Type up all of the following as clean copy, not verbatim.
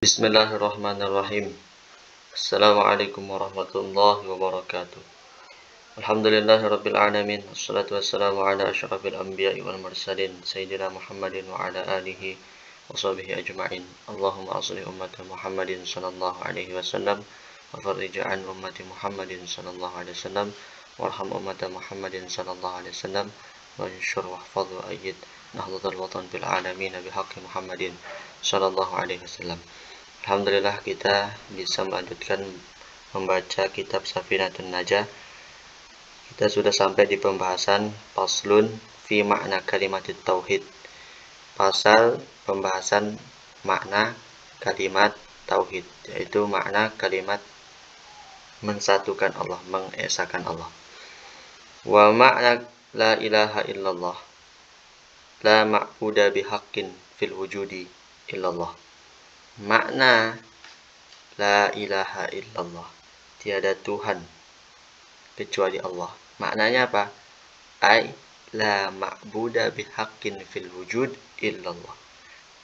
Bismillahirrahmanirrahim. Assalamualaikum warahmatullahi wabarakatuh. Alhamdulillahirabbil alamin. Wassalatu wassalamu ala asyrafil anbiya'i wal mursalin sayyidina Muhammadin wa ala alihi wa sahbihi ajma'in. Allahumma aslih ummata Muhammadin sallallahu alaihi wasallam wa farrij an ummati Muhammadin sallallahu alaihi wasallam warham ummata Muhammadin sallallahu alaihi wasallam wa anshur wahfadh wa ayyid nahdlatul watan fil alamin bihaqqi Muhammadin sallallahu alaihi wasallam. Alhamdulillah kita bisa melanjutkan membaca kitab Safinatun Najah. Kita sudah sampai di pembahasan Faslun fi makna kalimat tauhid. Pasal pembahasan makna kalimat tauhid, yaitu makna kalimat mensatukan Allah, mengesakan Allah. Wa makna la ilaha illallah, la ma'buda bihaqqin fil wujudi illallah. Makna la ilaha illallah, tiada Tuhan kecuali Allah. Maknanya apa? Ai la ma'buda bihaqqin fil wujud illallah.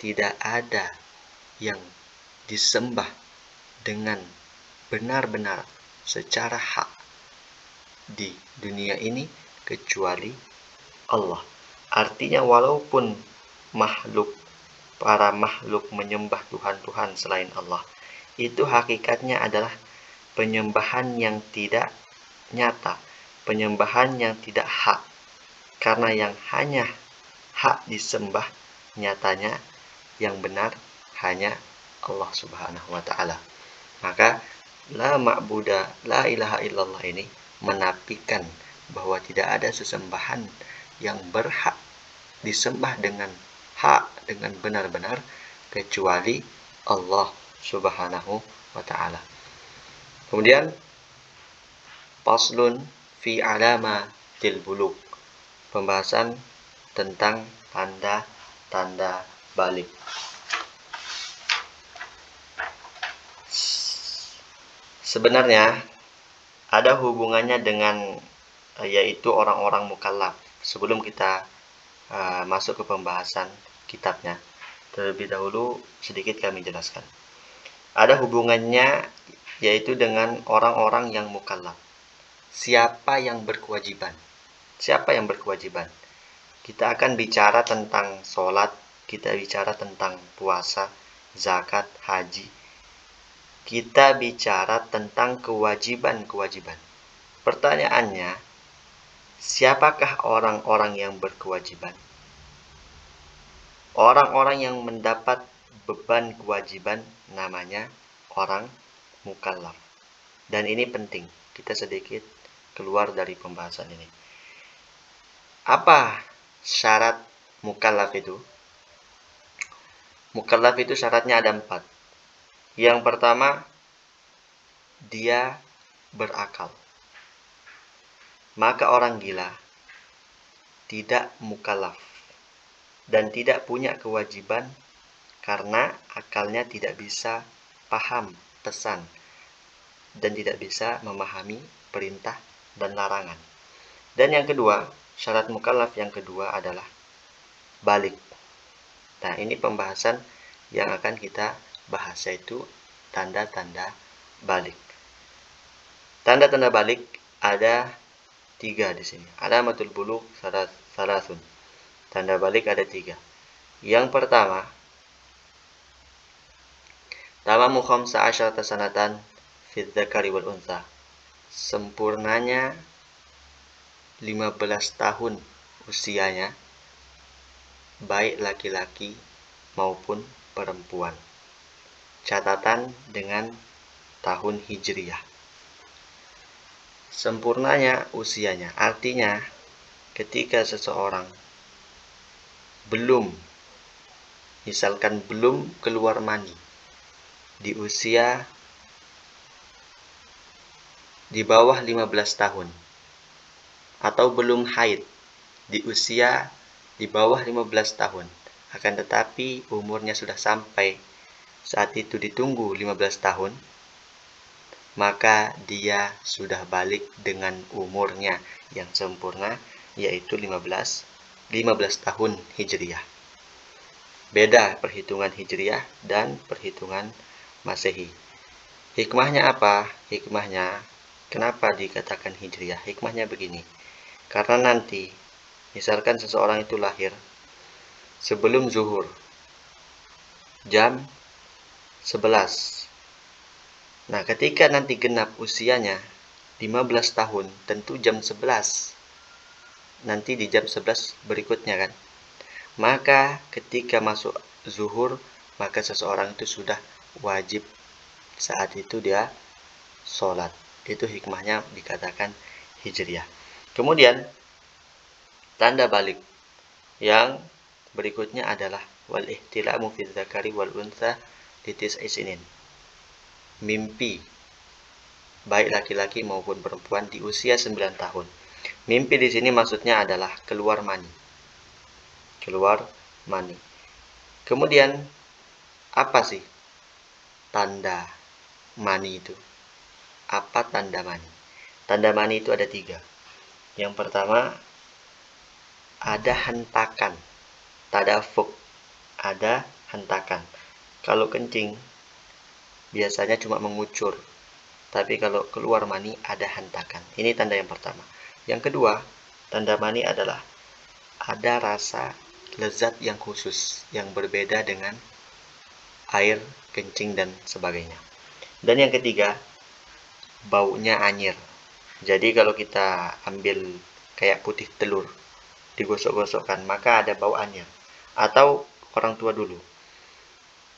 Tidak ada yang disembah dengan benar-benar secara hak di dunia ini kecuali Allah. Artinya walaupun para makhluk menyembah Tuhan-Tuhan selain Allah, itu hakikatnya adalah penyembahan yang tidak nyata, penyembahan yang tidak hak. Karena yang hanya hak disembah nyatanya yang benar hanya Allah Subhanahu wa taala. Maka la ma'buda, la ilaha illallah ini menafikan bahwa tidak ada sesembahan yang berhak disembah dengan hak, dengan benar-benar kecuali Allah Subhanahu wa taala. Kemudian Faslun fi alamatil bulugh, pembahasan tentang tanda-tanda balik. Sebenarnya ada hubungannya dengan yaitu orang-orang mukallaf. Sebelum kita masuk ke pembahasan kitabnya, terlebih dahulu sedikit kami jelaskan. Ada hubungannya yaitu dengan orang-orang yang mukallaf. Siapa yang berkewajiban? Siapa yang berkewajiban? Kita akan bicara tentang sholat, kita bicara tentang puasa, zakat, haji. Kita bicara tentang kewajiban-kewajiban. Pertanyaannya, siapakah orang-orang yang berkewajiban? Orang-orang yang mendapat beban kewajiban namanya orang mukallaf. Dan ini penting, kita sedikit keluar dari pembahasan ini. Apa syarat mukallaf itu? Mukallaf itu syaratnya ada 4. Yang pertama, dia berakal. Maka orang gila tidak mukallaf dan tidak punya kewajiban karena akalnya tidak bisa paham pesan dan tidak bisa memahami perintah dan larangan. Dan yang kedua, syarat mukallaf yang kedua adalah balik. Nah, ini pembahasan yang akan kita bahas, yaitu tanda-tanda balik. Tanda-tanda balik ada 3 di sini. Alamatul bulugh salasun. Tanda balik ada 3. Yang pertama, tamamu khamsa asyarata sanatan fi dzakari wal untha. Sempurnanya 15 tahun usianya, baik laki-laki maupun perempuan. Catatan dengan tahun Hijriyah. Sempurnanya usianya, artinya ketika seseorang belum keluar mani di usia di bawah 15 tahun atau belum haid di usia di bawah 15 tahun, akan tetapi umurnya sudah sampai saat itu ditunggu 15 tahun, maka dia sudah balik dengan umurnya yang sempurna, yaitu 15 tahun Hijriyah. Beda perhitungan Hijriah dan perhitungan Masehi. Hikmahnya apa? Hikmahnya, kenapa dikatakan Hijriah? Hikmahnya begini. Karena nanti, misalkan seseorang itu lahir sebelum zuhur, jam 11. Nah, ketika nanti genap usianya 15 tahun, tentu jam 11. Nanti di jam 11 berikutnya kan. Maka ketika masuk zuhur, maka seseorang itu sudah wajib saat itu dia sholat. Itu hikmahnya dikatakan hijriyah. Kemudian tanda balik yang berikutnya adalah wal ihtilamu fil dzakari wal untha litis'i sinin. Mimpi baik laki-laki maupun perempuan di usia 9 tahun. Mimpi di sini maksudnya adalah keluar mani. Keluar mani. Kemudian apa sih tanda mani itu? Apa tanda mani? Tanda mani itu ada 3. Yang pertama, ada hentakan. Tadafuk. Ada hentakan. Kalau kencing, biasanya cuma mengucur. Tapi kalau keluar mani, ada hentakan. Ini tanda yang pertama. Yang kedua, tanda mani adalah ada rasa lezat yang khusus, yang berbeda dengan air, kencing, dan sebagainya. Dan yang ketiga, baunya anyir. Jadi kalau kita ambil kayak putih telur, digosok-gosokkan, maka ada bau anyir. Atau orang tua dulu,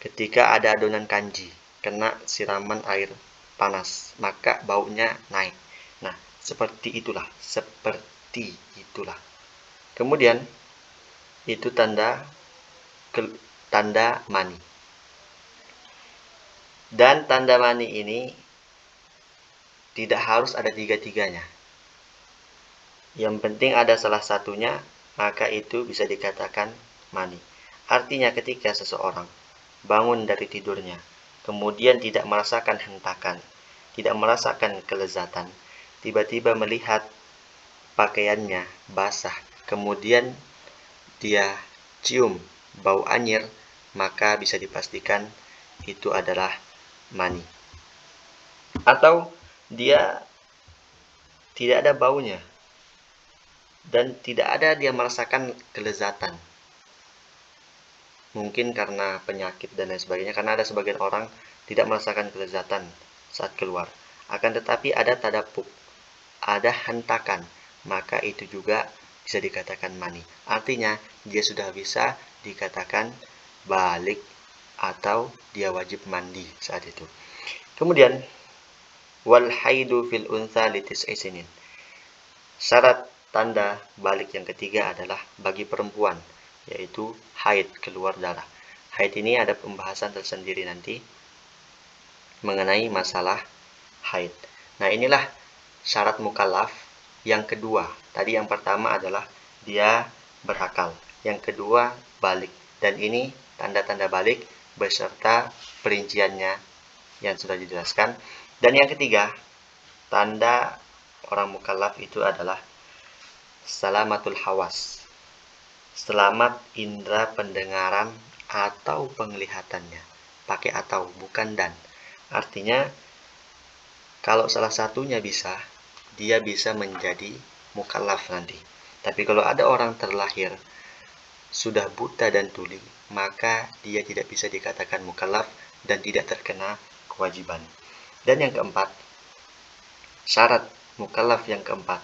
ketika ada adonan kanji, kena siraman air panas, maka baunya naik. Nah, seperti itulah. Kemudian, itu tanda mani. Dan tanda mani ini tidak harus ada tiga-tiganya. Yang penting ada salah satunya, maka itu bisa dikatakan mani. Artinya ketika seseorang bangun dari tidurnya, kemudian tidak merasakan hentakan, tidak merasakan kelezatan, tiba-tiba melihat pakaiannya basah, kemudian dia cium bau anyir, maka bisa dipastikan itu adalah mani. Atau dia tidak ada baunya dan tidak ada dia merasakan kelezatan. Mungkin karena penyakit dan lain sebagainya, karena ada sebagian orang tidak merasakan kelezatan saat keluar. Akan tetapi ada tadapuk, ada hentakan, maka itu juga bisa dikatakan mani. Artinya dia sudah bisa dikatakan balik atau dia wajib mandi saat itu. Kemudian wal haidu fil untha litis'i sinin. Syarat tanda balik yang ketiga adalah bagi perempuan, yaitu haid, keluar darah. Haid ini ada pembahasan tersendiri nanti mengenai masalah haid. Nah, inilah syarat mukallaf yang kedua. Tadi yang pertama adalah dia berakal. Yang kedua balik. Dan ini tanda-tanda balik beserta perinciannya yang sudah dijelaskan. Dan yang ketiga, tanda orang mukallaf itu adalah salamatul hawas. Selamat indera pendengaran atau penglihatannya. Pakai atau, bukan dan. Artinya, kalau salah satunya bisa, dia bisa menjadi mukallaf nanti. Tapi kalau ada orang terlahir sudah buta dan tuli, maka dia tidak bisa dikatakan mukallaf dan tidak terkena kewajiban. Dan yang keempat, syarat mukallaf yang keempat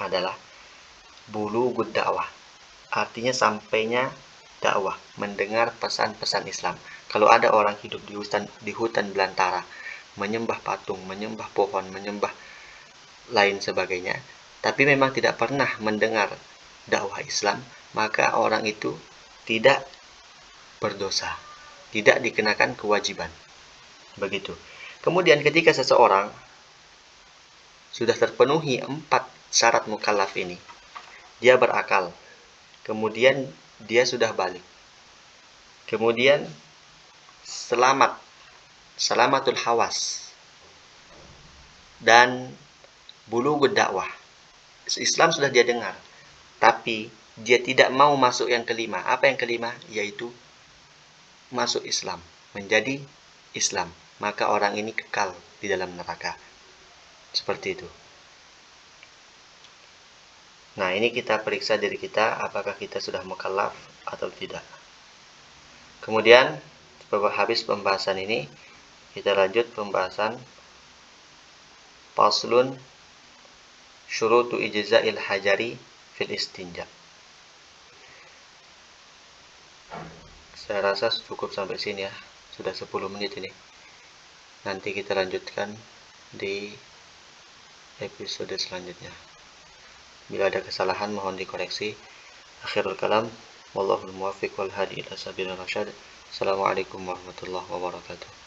adalah bulughud dakwah. Artinya sampainya dakwah, mendengar pesan-pesan Islam. Kalau ada orang hidup di hutan belantara, menyembah patung, menyembah pohon, menyembah lain sebagainya, tapi memang tidak pernah mendengar dakwah Islam, maka orang itu tidak berdosa, tidak dikenakan kewajiban. Begitu. Kemudian ketika seseorang sudah terpenuhi 4 syarat mukallaf ini, dia berakal, kemudian dia sudah balik, kemudian salamatul hawas, dan bulughud dakwah. Islam sudah dia dengar, tapi dia tidak mau masuk yang kelima. Apa yang kelima? Yaitu masuk Islam, menjadi Islam, maka orang ini kekal di dalam neraka. Seperti itu. Nah, ini kita periksa diri kita, apakah kita sudah mukallaf atau tidak. Kemudian, setelah habis pembahasan ini, kita lanjut pembahasan faslun syurutu ijza'il hajari fil istinja. Saya rasa cukup sampai sini ya. Sudah 10 menit ini. Nanti kita lanjutkan di episode selanjutnya. Bila ada kesalahan mohon dikoreksi. Akhirul kalam, wallahul muwaffiq wal hadi ila sabilir rasyad. Assalamualaikum warahmatullahi wabarakatuh.